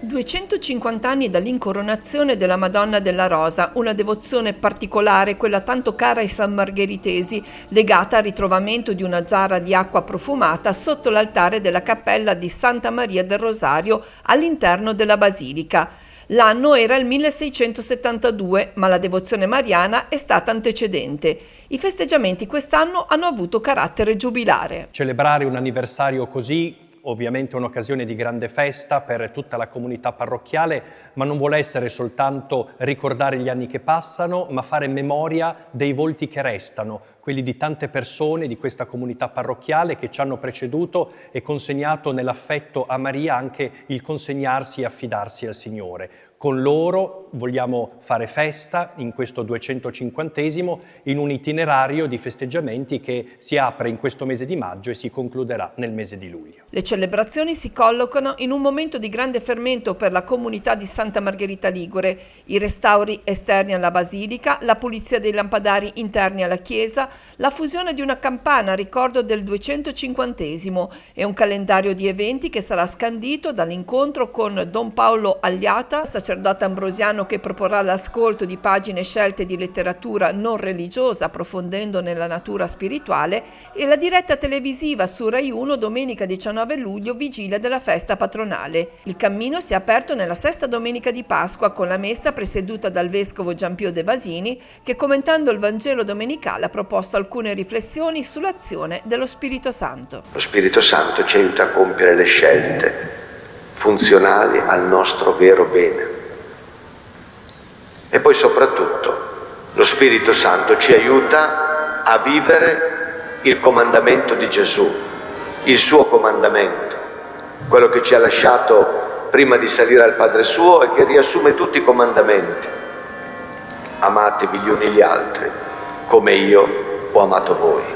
250 anni dall'incoronazione della Madonna della Rosa, una devozione particolare, quella tanto cara ai sammargheritesi, legata al ritrovamento di una giara di acqua profumata sotto l'altare della cappella di Santa Maria del Rosario all'interno della basilica. L'anno era il 1672, ma la devozione mariana è stata antecedente. I festeggiamenti quest'anno hanno avuto carattere giubilare. Celebrare un anniversario così ovviamente è un'occasione di grande festa per tutta la comunità parrocchiale, ma non vuole essere soltanto ricordare gli anni che passano, ma fare memoria dei volti che restano, quelli di tante persone di questa comunità parrocchiale che ci hanno preceduto e consegnato nell'affetto a Maria anche il consegnarsi e affidarsi al Signore. Con loro vogliamo fare festa in questo 250esimo in un itinerario di festeggiamenti che si apre in questo mese di maggio e si concluderà nel mese di luglio. Le celebrazioni si collocano in un momento di grande fermento per la comunità di Santa Margherita Ligure, i restauri esterni alla basilica, la pulizia dei lampadari interni alla chiesa, la fusione di una campana a ricordo del 250esimo e un calendario di eventi che sarà scandito dall'incontro con Don Paolo Agliata, sacerdote ambrosiano che proporrà l'ascolto di pagine scelte di letteratura non religiosa approfondendo nella natura spirituale, e la diretta televisiva su Rai 1 domenica 19 luglio, vigilia della festa patronale. Il cammino si è aperto nella sesta domenica di Pasqua con la messa presieduta dal vescovo Giampio De Vasini che, commentando il Vangelo domenicale, ha proposto alcune riflessioni sull'azione dello Spirito Santo. Lo Spirito Santo ci aiuta a compiere le scelte funzionali al nostro vero bene. E poi soprattutto lo Spirito Santo ci aiuta a vivere il comandamento di Gesù, il suo comandamento, quello che ci ha lasciato prima di salire al Padre suo e che riassume tutti i comandamenti. Amatevi gli uni gli altri come io ho amato voi.